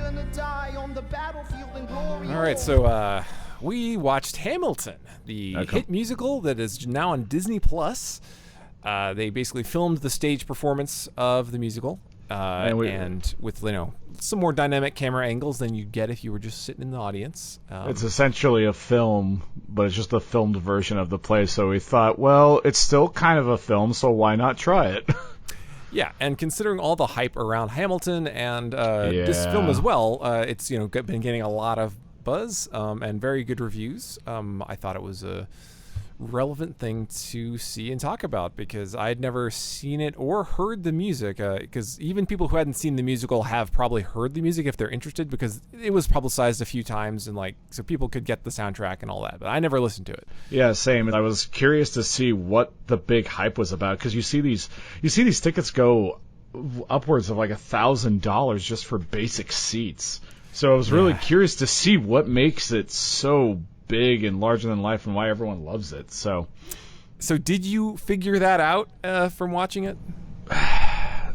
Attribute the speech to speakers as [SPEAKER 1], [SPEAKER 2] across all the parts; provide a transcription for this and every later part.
[SPEAKER 1] gonna die on the battlefield in glory.
[SPEAKER 2] All right, so we watched Hamilton, the hit musical that is now on Disney Plus. They basically filmed the stage performance of the musical, and with some more dynamic camera angles than you'd get if you were just sitting in the audience.
[SPEAKER 3] It's essentially a film, but it's just a filmed version of the play. So we thought, well, it's still kind of a film, so why not try it?
[SPEAKER 2] Yeah, and considering all the hype around Hamilton and this film as well, it's been getting a lot of buzz and very good reviews. I thought it was a relevant thing to see and talk about because I'd never seen it or heard the music, because even people who hadn't seen the musical have probably heard the music if they're interested, because it was publicized a few times and so people could get the soundtrack and all that, but I never listened to it.
[SPEAKER 3] Yeah, same. I was curious to see what the big hype was about, because you see these tickets go upwards of like $1,000 just for basic seats. So I was really curious to see what makes it so big and larger than life and why everyone loves it. So
[SPEAKER 2] did you figure that out from watching it?
[SPEAKER 3] I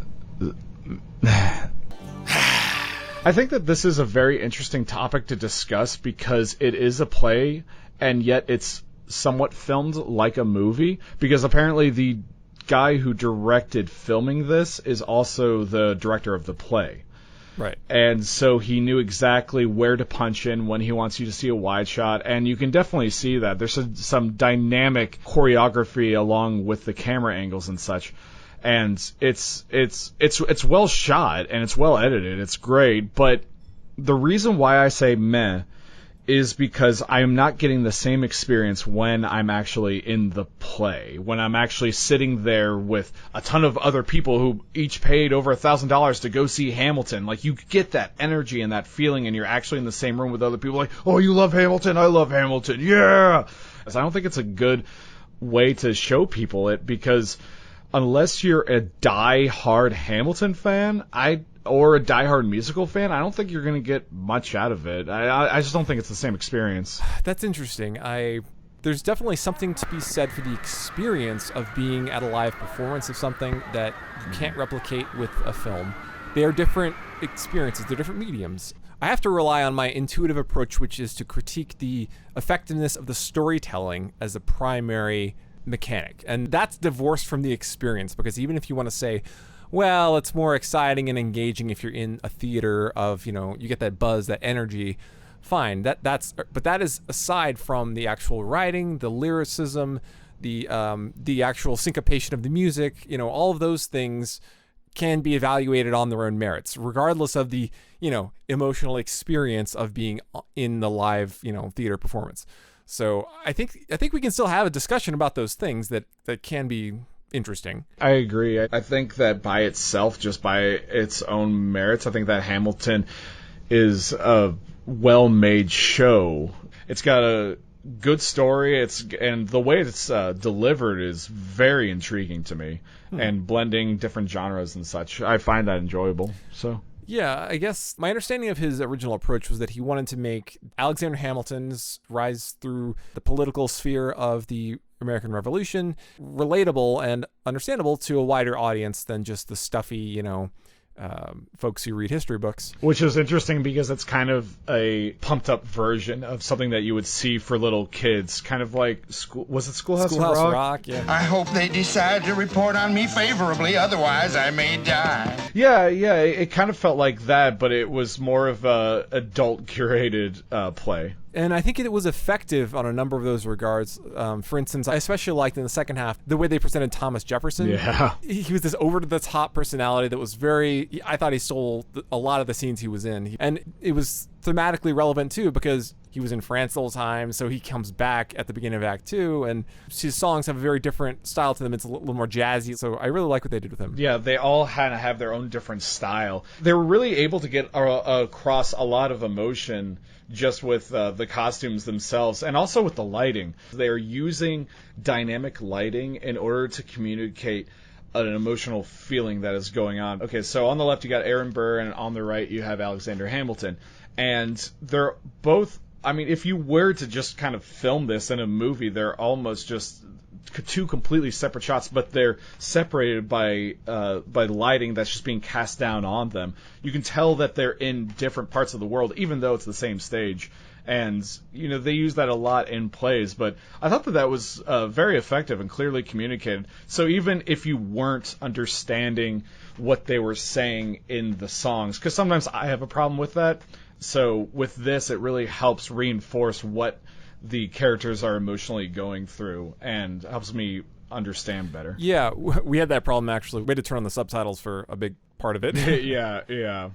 [SPEAKER 3] think that this is a very interesting topic to discuss because it is a play and yet it's somewhat filmed like a movie, because apparently the guy who directed filming this is also the director of the play.
[SPEAKER 2] Right.
[SPEAKER 3] And so he knew exactly where to punch in when he wants you to see a wide shot, and you can definitely see that. There's some dynamic choreography along with the camera angles and such. And it's well shot and it's well edited. It's great, but the reason why I say meh is because I am not getting the same experience when I'm actually in the play, when I'm actually sitting there with a ton of other people who each paid over $1,000 to go see Hamilton. Like, you get that energy and that feeling, and you're actually in the same room with other people like, oh, you love Hamilton? I love Hamilton. Yeah! So I don't think it's a good way to show people it, because unless you're a die-hard Hamilton fan, or a die-hard musical fan, I don't think you're going to get much out of it. I just don't think it's the same experience.
[SPEAKER 2] That's interesting. There's definitely something to be said for the experience of being at a live performance of something that you can't replicate with a film. They are different experiences. They're different mediums. I have to rely on my intuitive approach, which is to critique the effectiveness of the storytelling as a primary mechanic. And that's divorced from the experience, because even if you want to say, well, it's more exciting and engaging if you're in a theater of, you get that buzz, that energy, fine. But that is aside from the actual writing, the lyricism, the actual syncopation of the music. All of those things can be evaluated on their own merits, regardless of the, emotional experience of being in the live, theater performance. So I think we can still have a discussion about those things that can be interesting.
[SPEAKER 3] I agree. I think that by itself, just by its own merits, I think that Hamilton is a well-made show. It's got a good story, and the way it's delivered is very intriguing to me, and blending different genres and such. I find that enjoyable. So
[SPEAKER 2] yeah, I guess my understanding of his original approach was that he wanted to make Alexander Hamilton's rise through the political sphere of the American Revolution relatable and understandable to a wider audience than just the stuffy, folks who read history books.
[SPEAKER 3] Which is interesting because it's kind of a pumped up version of something that you would see for little kids, kind of like Schoolhouse
[SPEAKER 2] Rock? Yeah.
[SPEAKER 1] I hope they decide to report on me favorably, otherwise I may die.
[SPEAKER 3] Yeah, it kind of felt like that, but it was more of a adult curated play.
[SPEAKER 2] And I think it was effective on a number of those regards. For instance, I especially liked in the second half the way they presented Thomas Jefferson.
[SPEAKER 3] Yeah.
[SPEAKER 2] He was this over-the-top personality that was I thought he stole a lot of the scenes he was in. And it was thematically relevant, too, because he was in France the whole time, so he comes back at the beginning of Act 2, and his songs have a very different style to them. It's a little more jazzy, so I really like what they did with him.
[SPEAKER 3] Yeah, they all kind of have their own different style. They were really able to get across a lot of emotion just with the costumes themselves, and also with the lighting. They are using dynamic lighting in order to communicate an emotional feeling that is going on. Okay, so on the left you got Aaron Burr, and on the right you have Alexander Hamilton. And they're both, if you were to just kind of film this in a movie, they're almost just two completely separate shots, but they're separated by lighting that's just being cast down on them. You can tell that they're in different parts of the world, even though it's the same stage. And, they use that a lot in plays, but I thought that was very effective and clearly communicated. So even if you weren't understanding what they were saying in the songs, because sometimes I have a problem with that, so with this, it really helps reinforce what the characters are emotionally going through and helps me understand better.
[SPEAKER 2] Yeah, we had that problem, actually. We had to turn on the subtitles for a big part of it.
[SPEAKER 3] Yeah.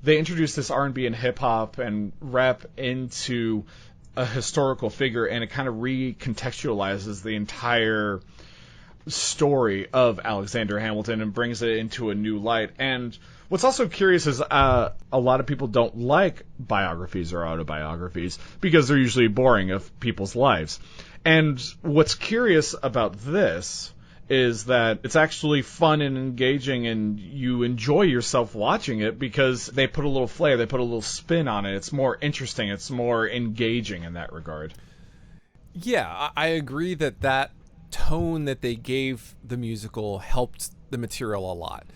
[SPEAKER 3] They introduced this R&B and hip-hop and rap into a historical figure, and it kind of recontextualizes the entire story of Alexander Hamilton and brings it into a new light. And what's also curious is a lot of people don't like biographies or autobiographies because they're usually boring of people's lives. And what's curious about this is that it's actually fun and engaging, and you enjoy yourself watching it because they put a little flair, they put a little spin on it. It's more interesting, it's more engaging in that regard.
[SPEAKER 2] Yeah, I agree that tone that they gave the musical helped the material a lot.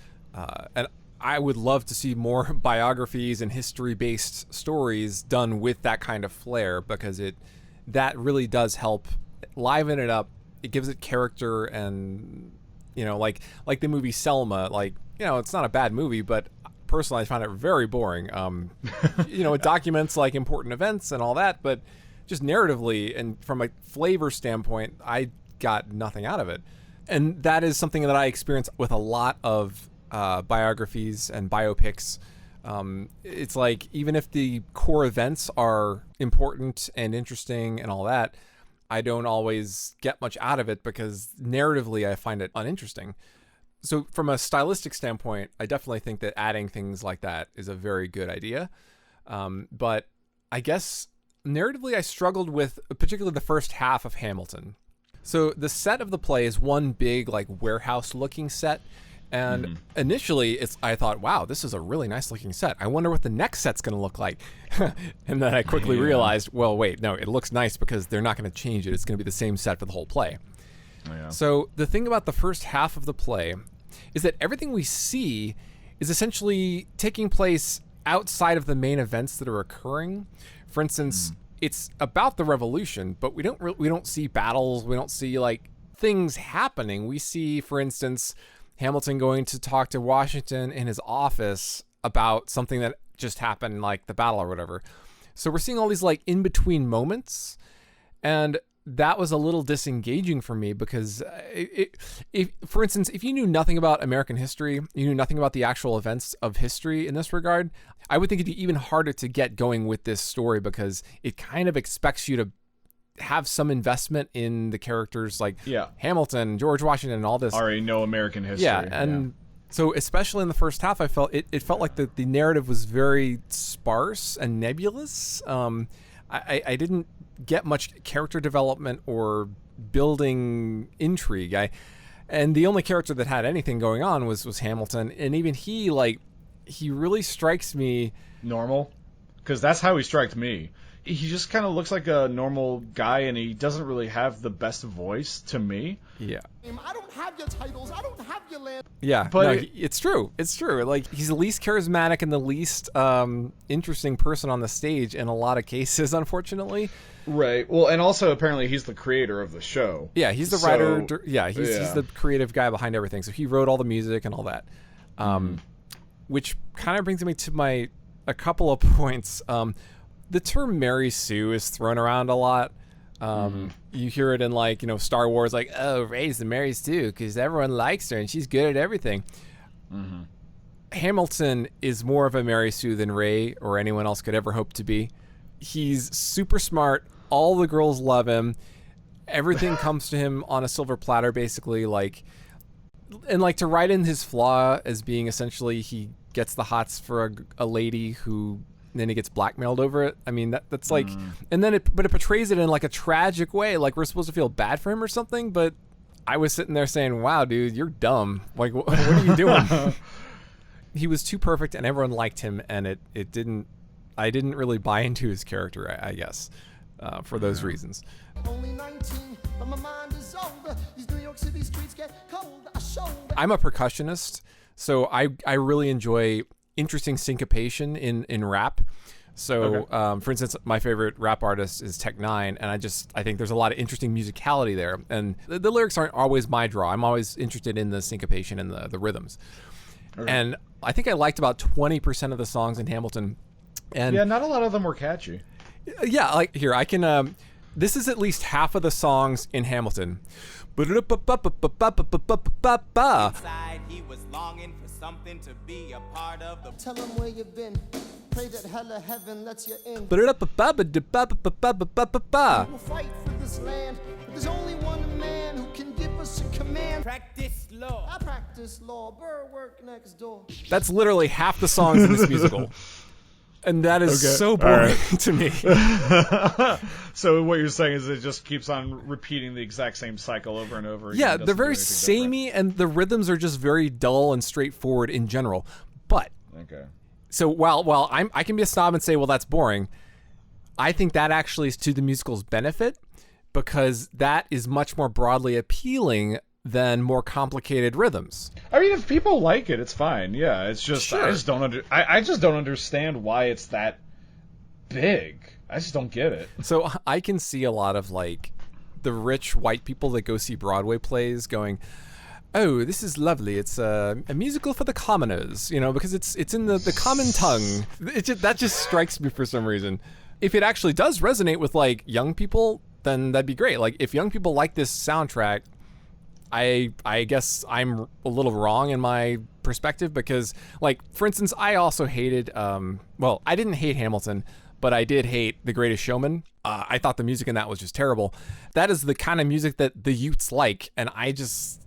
[SPEAKER 2] And I would love to see more biographies and history-based stories done with that kind of flair, because that really does help liven it up. It gives it character, and like the movie Selma, it's not a bad movie, but personally I found it very boring. It documents like important events and all that, but just narratively and from a flavor standpoint, I got nothing out of it. And that is something that I experience with a lot of biographies and biopics. It's like, even if the core events are important and interesting and all that, I don't always get much out of it because narratively I find it uninteresting. So from a stylistic standpoint, I definitely think that adding things like that is a very good idea. But I guess narratively I struggled with particularly the first half of Hamilton. So the set of the play is one big warehouse looking set. And initially, I thought, wow, this is a really nice looking set. I wonder what the next set's going to look like. And then I quickly realized, well, wait, no, it looks nice because they're not going to change it. It's going to be the same set for the whole play. Oh, yeah. So the thing about the first half of the play is that everything we see is essentially taking place outside of the main events that are occurring. For instance, it's about the revolution, but we don't see battles. We don't see things happening. We see, for instance, Hamilton going to talk to Washington in his office about something that just happened, like the battle or whatever. So we're seeing all these in-between moments, and that was a little disengaging for me because, for instance, if you knew nothing about American history, you knew nothing about the actual events of history in this regard, I would think it'd be even harder to get going with this story because it kind of expects you to have some investment in the characters Hamilton, George Washington, and all this.
[SPEAKER 3] Already know American history.
[SPEAKER 2] Yeah, and so especially in the first half, I felt it felt like the narrative was very sparse and nebulous. I didn't get much character development or building intrigue. And the only character that had anything going on was Hamilton, and even he really strikes me
[SPEAKER 3] normal, because that's how he struck me. He just kind of looks like a normal guy, and he doesn't really have the best voice to me.
[SPEAKER 2] Yeah.
[SPEAKER 4] I don't have your titles. I don't have your land.
[SPEAKER 2] Yeah, but it's true. It's true. He's the least charismatic and the least interesting person on the stage in a lot of cases, unfortunately.
[SPEAKER 3] Right. Well, and also apparently he's the creator of the show.
[SPEAKER 2] Yeah, he's the writer. Yeah, he's the creative guy behind everything. So he wrote all the music and all that. Which kind of brings me to a couple of points. The term Mary Sue is thrown around a lot. You hear it in Star Wars, oh, Rey's the Mary Sue because everyone likes her and she's good at everything. Hamilton is more of a Mary Sue than Rey or anyone else could ever hope to be. He's super smart. All the girls love him. Everything comes to him on a silver platter, basically. And to write in his flaw as being essentially he gets the hots for a lady who then he gets blackmailed over it. I mean, that's and then it portrays it in a tragic way. We're supposed to feel bad for him or something, but I was sitting there saying, wow, dude, you're dumb. What are you doing? He was too perfect and everyone liked him, and I didn't really buy into his character, I guess. for those reasons.
[SPEAKER 4] Only 19, but my mind is older. These New York City streets get cold. I shoulder.
[SPEAKER 2] I'm a percussionist, so I really enjoy interesting syncopation in rap. So, for instance, my favorite rap artist is Tech-9, and I think there's a lot of interesting musicality there. And the lyrics aren't always my draw. I'm always interested in the syncopation and the rhythms. Okay. And I think I liked about 20% of the songs in Hamilton. And
[SPEAKER 3] yeah, not a lot of them were catchy.
[SPEAKER 2] Yeah, like here, I can, this is at least half of the songs in Hamilton.
[SPEAKER 5] Inside, he was longing for something to be a part of the.
[SPEAKER 4] Tell him where you've been. Pray that hell of heaven lets you in.
[SPEAKER 2] We'll
[SPEAKER 4] fight for this land, but there's only one man who can give us a command.
[SPEAKER 5] Practice law.
[SPEAKER 4] I practice law. Burr work next door.
[SPEAKER 2] That's literally half the songs in this musical. And that is so boring to me.
[SPEAKER 3] So what you're saying is it just keeps on repeating the exact same cycle over and over again.
[SPEAKER 2] Yeah, they're very samey, and the rhythms are just very dull and straightforward in general. But so while I can be a snob and say, well, that's boring, I think that actually is to the musical's benefit, because that is much more broadly appealing than more complicated rhythms.
[SPEAKER 3] I mean, if people like it, it's fine. Yeah, it's just
[SPEAKER 2] Sure.
[SPEAKER 3] I just don't understand why it's that big. I just don't get it.
[SPEAKER 2] So I can see a lot of like the rich white people that go see Broadway plays going, "Oh, this is lovely. It's a musical for the commoners," because it's in the common tongue. That just strikes me for some reason. If it actually does resonate with like young people, then that'd be great. Like if young people like this soundtrack, I guess I'm a little wrong in my perspective, because, like, for instance, I also hated, I didn't hate Hamilton, but I did hate The Greatest Showman. I thought the music in that was just terrible. That is the kind of music that the youths like, and I just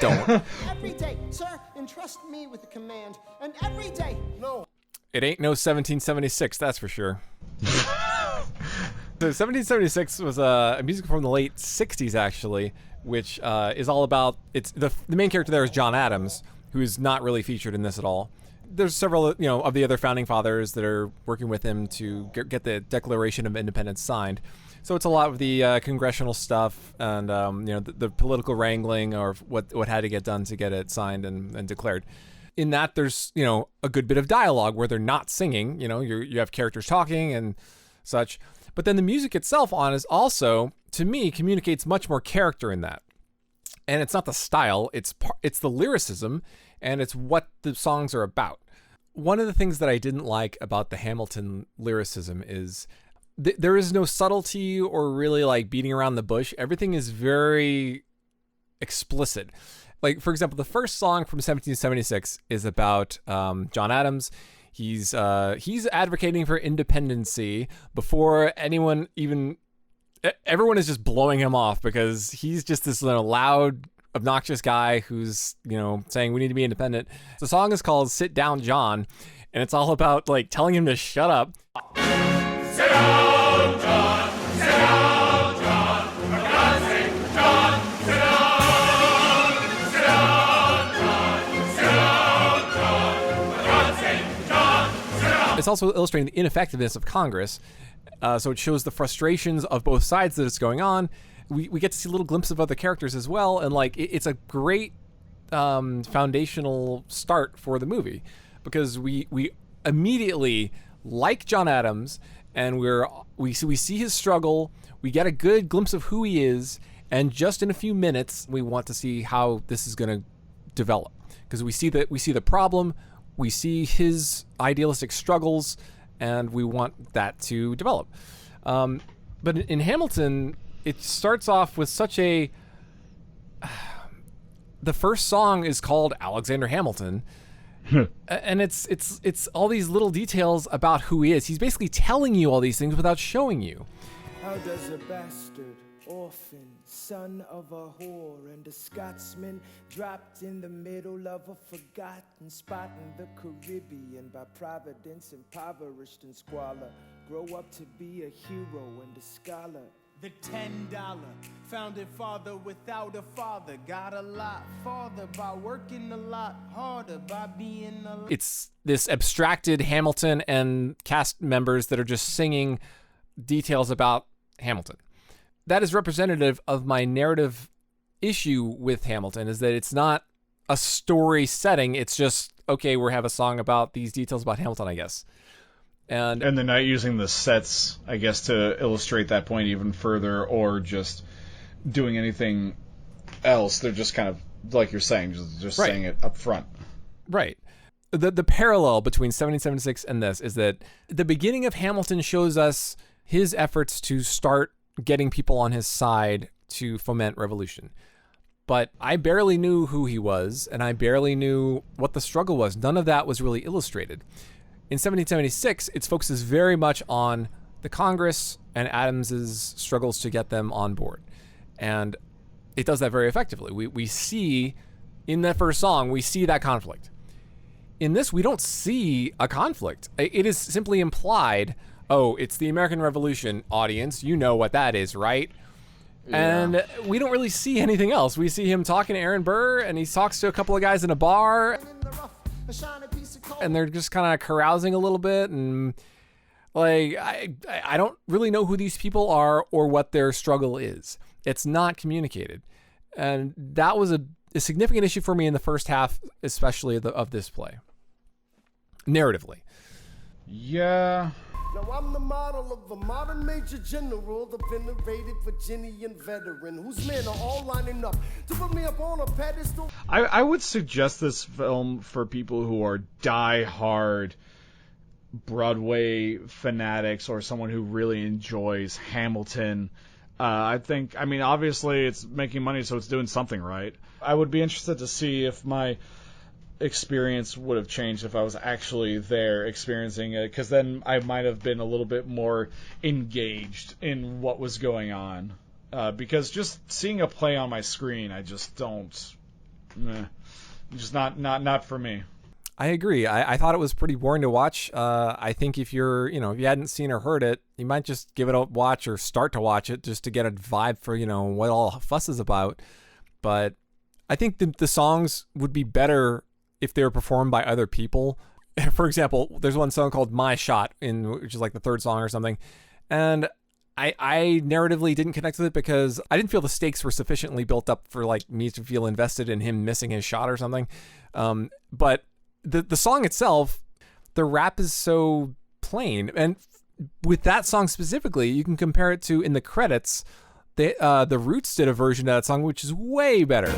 [SPEAKER 2] don't.
[SPEAKER 4] Every day, sir, entrust me with a command. And every day, no.
[SPEAKER 2] It ain't no 1776, that's for sure. So 1776 was a musical from the late 60s, actually, which is all about, it's the main character there is John Adams, who is not really featured in this at all. There's several, of the other founding fathers that are working with him to get the Declaration of Independence signed. So it's a lot of the congressional stuff and the political wrangling, or what had to get done to get it signed and declared. In that, there's a good bit of dialogue where they're not singing. You have characters talking and such. But then the music itself is also, to me, communicates much more character in that. And it's not the style, it's the lyricism, and it's what the songs are about. One of the things that I didn't like about the Hamilton lyricism is there is no subtlety or really like beating around the bush. Everything is very explicit. Like, for example, the first song from 1776 is about John Adams. He's advocating for independency before everyone is just blowing him off, because he's just this loud, obnoxious guy who's, saying we need to be independent. The song is called Sit Down, John, and it's all about like telling him to shut up.
[SPEAKER 5] Sit down, John. Sit down, John. For God's sake, John. Sit down. Sit down, John. Sit down, John. For God's sake, John. Sit down.
[SPEAKER 2] It's also illustrating the ineffectiveness of Congress. So it shows the frustrations of both sides that it's going on. We get to see a little glimpse of other characters as well, and like it's a great foundational start for the movie, because we immediately like John Adams, and we see his struggle. We get a good glimpse of who he is, and just in a few minutes, we want to see how this is going to develop, because we see the problem, we see his idealistic struggles, and we want that to develop. But in Hamilton, it starts off with such a... The first song is called Alexander Hamilton, and it's all these little details about who he is. He's basically telling you all these things without showing you.
[SPEAKER 6] How does a bastard, orphan, son of a whore, and a Scotsman dropped in the middle of a forgotten spot in the Caribbean, by providence impoverished and squalor, grow up to be a hero and a scholar?
[SPEAKER 5] The $10 founded father without a father got a lot farther by working a lot harder, by being a...
[SPEAKER 2] It's this abstracted Hamilton and cast members that are just singing details about Hamilton. That is representative of my narrative issue with Hamilton, is that it's not a story setting. It's just, okay, we have a song about these details about Hamilton, I guess. And
[SPEAKER 3] they're not using the sets, I guess, to illustrate that point even further, or just doing anything else. They're just kind of, like you're saying, just
[SPEAKER 2] right.
[SPEAKER 3] saying it up front.
[SPEAKER 2] Right. The parallel between 1776 and this is that the beginning of Hamilton shows us his efforts to start getting people on his side to foment revolution. But I barely knew who he was, and I barely knew what the struggle was. None of that was really illustrated. In 1776, it focuses very much on the Congress and Adams's struggles to get them on board. And it does that very effectively. We see, in that first song, we see that conflict. In this, we don't see a conflict. It is simply implied, oh, it's the American Revolution, audience. You know what that is, right? Yeah. And we don't really see anything else. We see him talking to Aaron Burr, and he talks to a couple of guys in a bar, and they're just kind of carousing a little bit, and like I don't really know who these people are or what their struggle is. It's not communicated, and that was a significant issue for me in the first half, especially of this play, narratively.
[SPEAKER 3] Yeah.
[SPEAKER 4] Now I'm the model of a modern major general, the venerated Virginian veteran, whose men are all lining up to put me up on a pedestal.
[SPEAKER 3] I would suggest this film for people who are die-hard Broadway fanatics or someone who really enjoys Hamilton. I mean, obviously it's making money, so it's doing something right. I would be interested to see if my experience would have changed if I was actually there experiencing it, because then I might have been a little bit more engaged in what was going on. Because just seeing a play on my screen, I just don't. Just not for me.
[SPEAKER 2] I agree. I thought it was pretty boring to watch. I think if if you hadn't seen or heard it, you might just give it a watch or start to watch it just to get a vibe for, what all fuss is about. But I think the songs would be better if they were performed by other people. For example, there's one song called My Shot, which is like the third song or something. And I narratively didn't connect with it because I didn't feel the stakes were sufficiently built up for like me to feel invested in him missing his shot or something. But the song itself, the rap is so plain. And with that song specifically, you can compare it to, in the credits, the Roots did a version of that song, which is way better.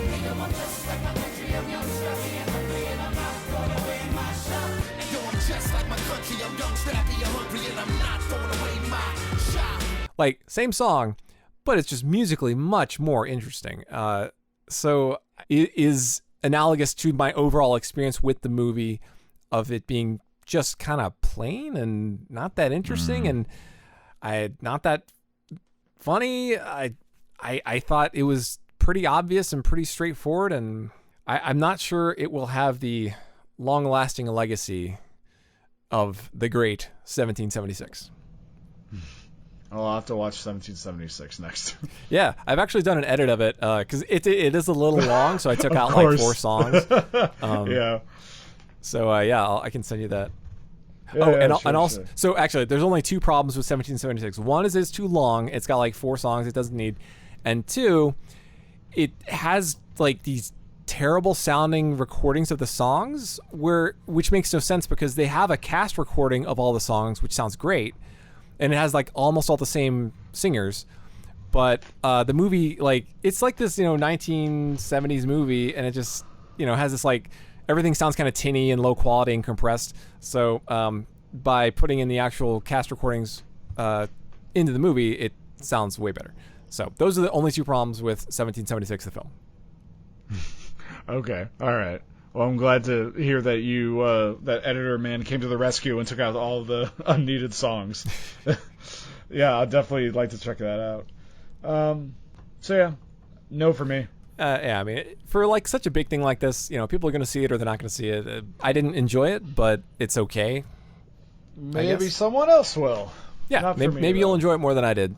[SPEAKER 2] Like, same song, but it's just musically much more interesting. So it is analogous to my overall experience with the movie of it being just kind of plain and not that interesting and not that funny. I thought it was pretty obvious and pretty straightforward, and I'm not sure it will have the long-lasting legacy of the great 1776.
[SPEAKER 3] I'll have to watch 1776 next.
[SPEAKER 2] Yeah, I've actually done an edit of it because it is a little long, so I took out like 4 songs.
[SPEAKER 3] Yeah.
[SPEAKER 2] So I can send you that.
[SPEAKER 3] Yeah,
[SPEAKER 2] also, so actually, there's only 2 problems with 1776. One is it's too long; it's got like 4 songs it doesn't need, and 2, it has like these terrible sounding recordings of the songs, which makes no sense because they have a cast recording of all the songs, which sounds great. And it has like almost all the same singers, but the movie, like, it's like this 1970s movie, and it just has this like everything sounds kind of tinny and low quality and compressed. So by putting in the actual cast recordings into the movie, it sounds way better. So those are the only 2 problems with 1776, the film.
[SPEAKER 3] Okay, all right. Well, I'm glad to hear that that editor man came to the rescue and took out all the unneeded songs. Yeah, I'd definitely like to check that out. So yeah, no for me.
[SPEAKER 2] Yeah, I mean, for like such a big thing like this, people are going to see it or they're not going to see it. I didn't enjoy it, but it's okay.
[SPEAKER 3] Maybe someone else will.
[SPEAKER 2] Yeah, maybe you'll enjoy it more than I did.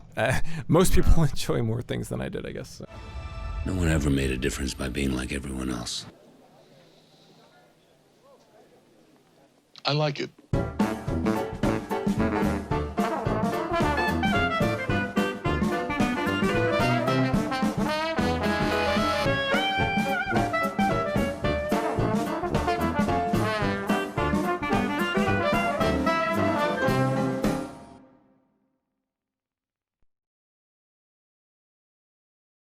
[SPEAKER 2] Most people enjoy more things than I did, I guess. So.
[SPEAKER 7] No one ever made a difference by being like everyone else.
[SPEAKER 8] I like it.